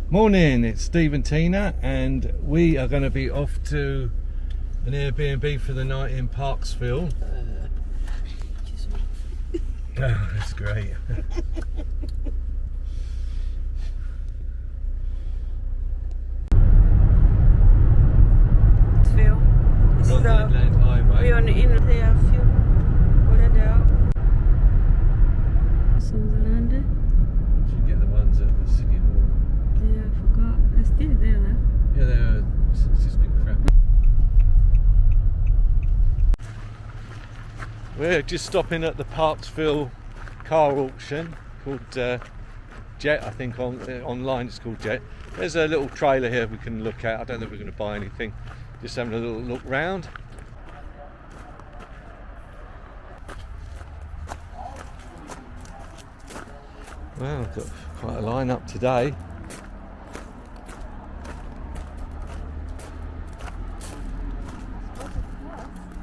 Morning, it's Steve and Tina, and we are going to be off to an Airbnb for the night in Parksville. Oh, that's great. This on the Inland Highway. We're on the inland. They have few ordered out. Sunderland. Should get the ones at the City Hall. Yeah, I forgot. They're still there though. Yeah, they're. It's just been crap. We're just stopping at the Parksville car auction called Jet. I think online it's called Jet. There's a little trailer here we can look at. I don't think we're going to buy anything. Just having a little look round. Well, we've got quite a line-up today.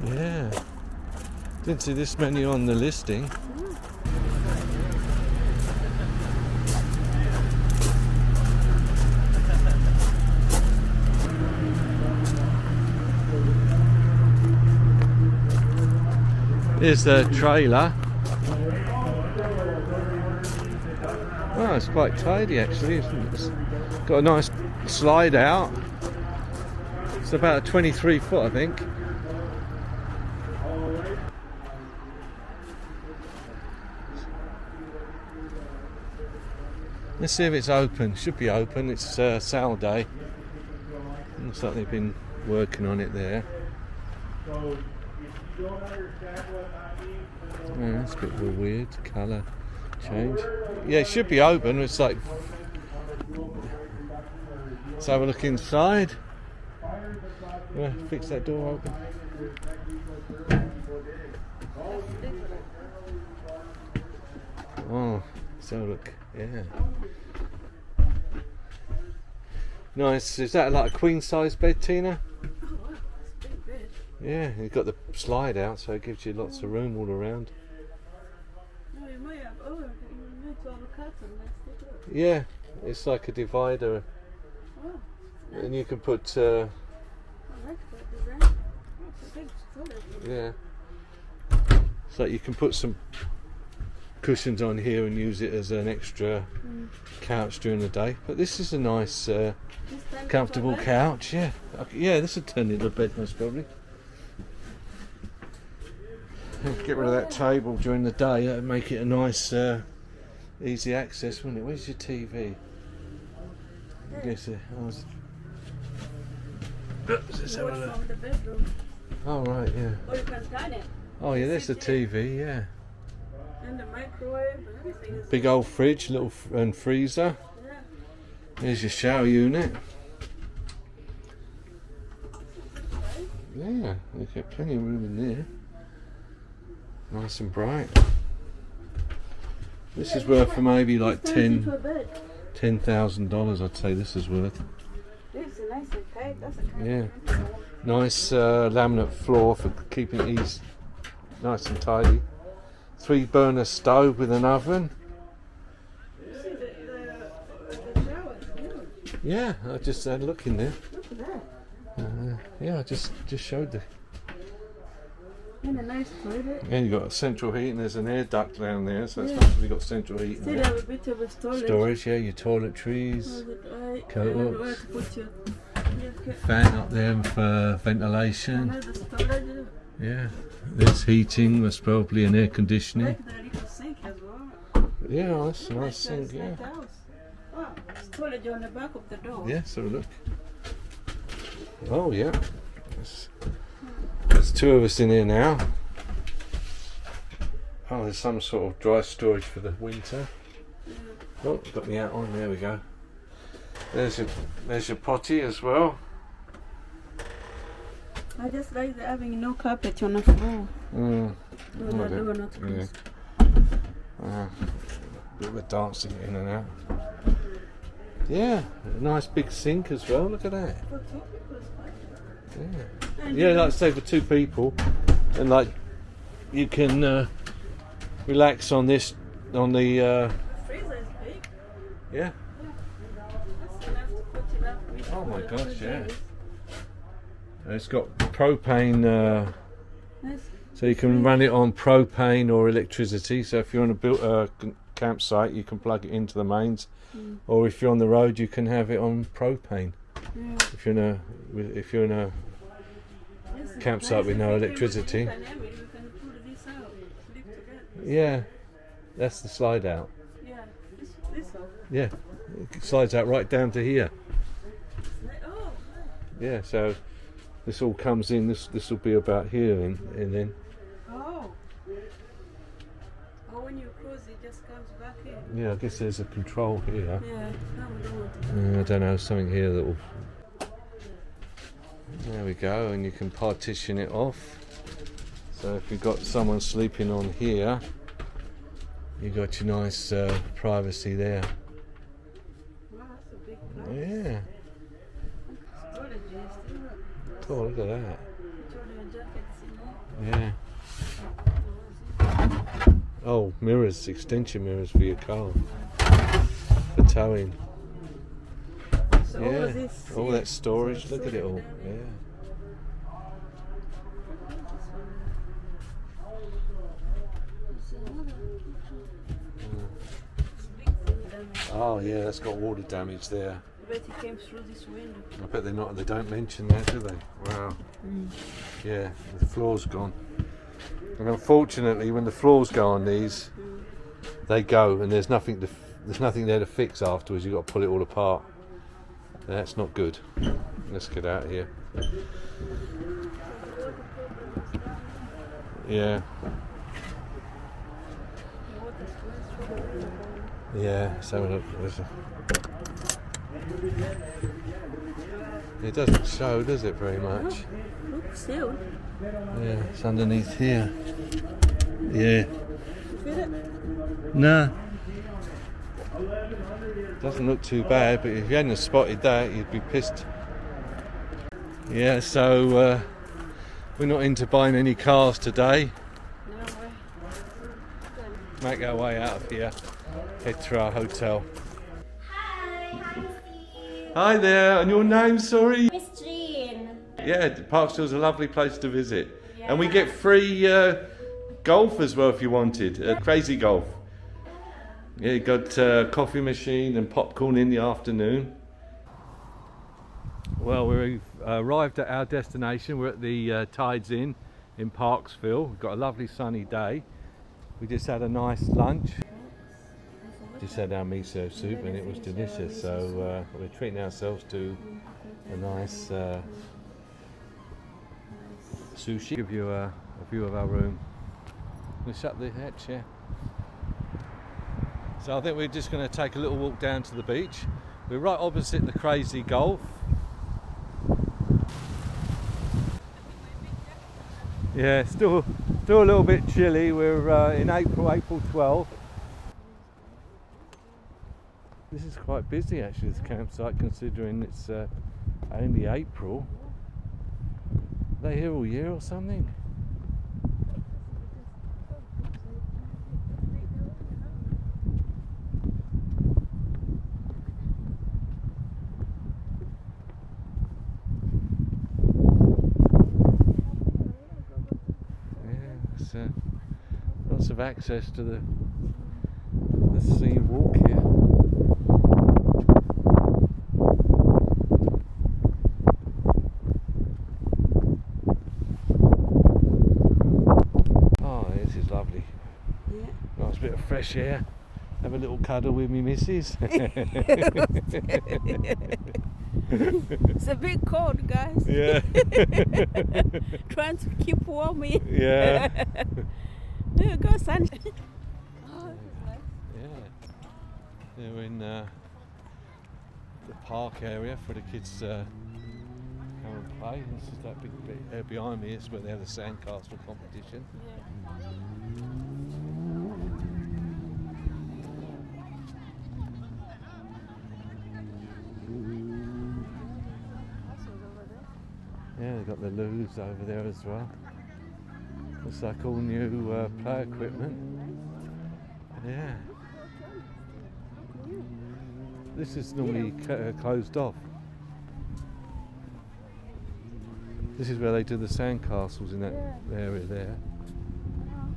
Yeah, didn't see this many on the listing. Here's the trailer. Oh, it's quite tidy actually. It's got a nice slide out. It's about 23 foot, I think. Let's see if it's open. Should be open. It's sale day. Looks like they've been working on it there. Yeah, that's a bit of a weird colour change. Yeah, it should be open. It's like. Let's have a look inside. Yeah, fix that door open. Oh, so look, yeah. Nice. Is that like a queen size bed, Tina? Oh wow, it's a big bed. Yeah, you've got the slide out, so it gives you lots of room all around. No, you might have. Oh, you need to have a curtain. Let's take it. Yeah, it's like a divider, Oh, nice. and you can put. I like that design. Oh, it's a big storage. Yeah. So you can put some cushions on here and use it as an extra couch during the day. But this is a nice, comfortable couch. Yeah, yeah. This would turn into a bed most probably. Get rid of that table during the day. That'd make it a nice, easy access, wouldn't it? Where's your TV? I guess let's have a look. From the bedroom. Oh right, yeah. Or you can turn it. Oh yeah, there's the TV. Yeah. And the microwave and everything is. Big old fridge, little and freezer. Yeah. There's your shower unit. Yeah, you've got plenty of room in there. Nice and bright. This is worth for maybe like $10,000. I'd say this is worth. This is nice and tight. That's a kind Yeah. of Nice laminate floor for keeping it easy, nice and tidy. 3-burner stove with an oven. You see the shower is huge. Yeah, I just had a look in there. Look at that. Yeah, I just showed the. And a nice toilet. Yeah, you got central heating. There's an air duct down there, so it's nice. We got central heating. Still There. have a bit of a storage. Storage, yeah, your toiletries, Where coat to put your fan up there for ventilation. another storage. Yeah, there's heating. There's probably an air conditioning. Like the little sink as well. Yeah, that's a nice Like thing. Yeah. house. Wow, storage on the back of the door. Yeah, so look. Oh yeah. There's 2 of us in here now. Oh, there's some sort of dry storage for the winter. Yeah. Oh, got me out on. There we go. There's your potty as well. I just like having no carpet on the floor. Mm. No, not close. Bit of a dancing in and out. Yeah, a nice big sink as well. Look at that. For 2 people, it's fine. Yeah. And Yeah, you like I say, for 2 people, and like you can relax on this, on the freezer is big. yeah. That's enough to put it up with. Oh my for gosh, 2 yeah. days. It's got propane, That's so you can run it on propane or electricity. So if you're on a campsite, you can plug it into the mains, or if you're on the road, you can have it on propane. yeah. If you're in a Yes, campsite with nice. no If we electricity. can have it, we can pull this out, flip together. Yeah, that's the slide out. Yeah, this one. Yeah, it slides out right down to here. Oh, Yeah, so this all comes in. This will be about here, and then oh. Oh, when you close, it just comes back in. yeah, I guess there's a control here. Yeah, no, we don't want to. I don't know, something here that will. There we go, and you can partition it off. So if you've got someone sleeping on here, you've got your nice privacy there. Wow, that's a big place. Yeah. Storage is Oh, look at that. put all your jackets in there. Yeah. Oh, mirrors, extension mirrors for your car. For towing. So all Yeah. this. All that storage, look at it all. Yeah. Oh yeah, that's got water damage there. I bet it came through this window. I bet they're not. They don't mention that, do they? Wow. Yeah, the floor's gone. And unfortunately, when the floors go on these, they go, and there's nothing there to fix afterwards. You've got to pull it all apart. That's not good. Let's get out of here. Yeah. Yeah. So it doesn't show, does it, very much? Look, still. Yeah, it's underneath here. Yeah. You feel it? Nah. Doesn't look too bad, but if you hadn't spotted that, you'd be pissed. Yeah, so we're not into buying any cars today. No way. Make our way out of here, head to our hotel. Hi, Steve. Hi there, and your name, sorry? Miss Jean. Yeah, Parksville's a lovely place to visit. Yeah. And we get free golf as well if you wanted, crazy golf. Yeah, you got coffee machine and popcorn in the afternoon. Well, we've arrived at our destination. We're at the Tides Inn in Parksville. We've got a lovely sunny day. We just had a nice lunch. Just had our miso soup and it was delicious. So we're treating ourselves to a nice sushi. Give you a view of our room. We'll shut the hatch, yeah. So I think we're just going to take a little walk down to the beach. We're right opposite the Crazy Golf. Yeah, still a little bit chilly. We're in April 12th. This is quite busy actually, this campsite, considering it's only April. Are they here all year or something? Lots of access to the sea walk here. Oh, this is lovely. Yeah. Nice bit of fresh air. Have a little cuddle with me, missus. It's a bit cold, guys. Yeah. Trying to keep warm here. Yeah. There you go, sun. Oh, this is nice. Yeah, we're in the park area for the kids to come and play. This is that big bit area behind me. It's where they have the sandcastle competition. Yeah, they've got the loos over there as well. Looks like all new play equipment. Yeah. This is normally closed off. This is where they do the sandcastles in that area there.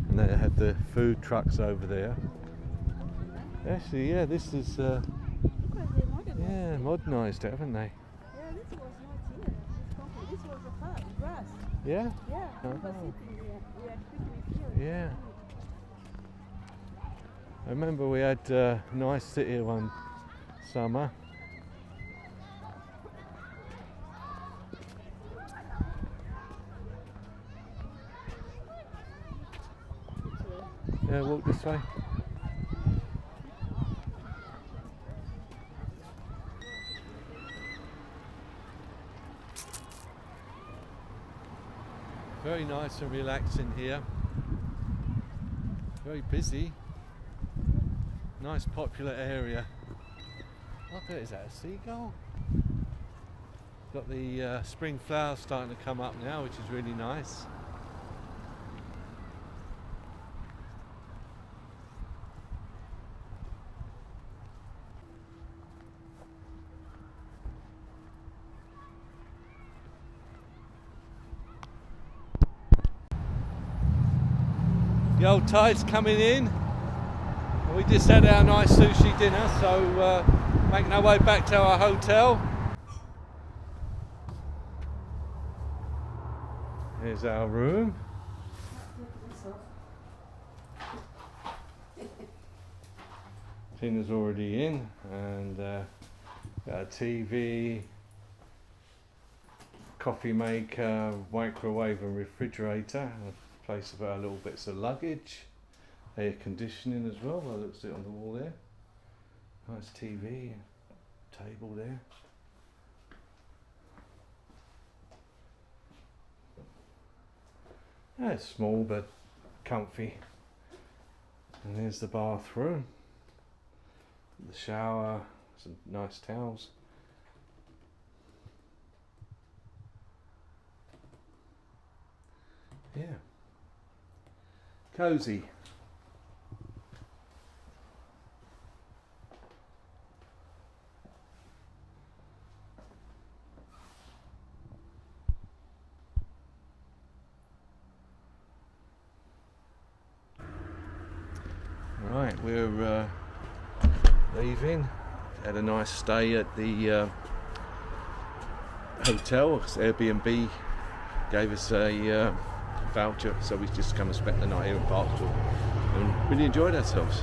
And they had the food trucks over there. Actually, yeah, this is modernised it, haven't they? Yeah, this was not here. This was a park, grass. Yeah? Yeah, we were Oh. sitting there. We had picnic here. Yeah. I remember we had a nice sit here one summer. Yeah, walk this way. Very nice and relaxing here. Very busy. Nice popular area. I bet, is that a seagull? Got the spring flowers starting to come up now, which is really nice. The old tide's coming in. We just had our nice sushi dinner, so making our way back to our hotel. Here's our room. Tina's already in, and got a TV, coffee maker, microwave and refrigerator. A place for our little bits of luggage. Air conditioning as well, by the looks of it on the wall there. Nice TV, table there. Yeah, it's small but comfy. And there's the bathroom. The shower, some nice towels. Yeah. Cozy. Right, we're leaving. Had a nice stay at the hotel. Airbnb gave us a voucher, so we just come and spent the night here in Parksville and really enjoyed ourselves.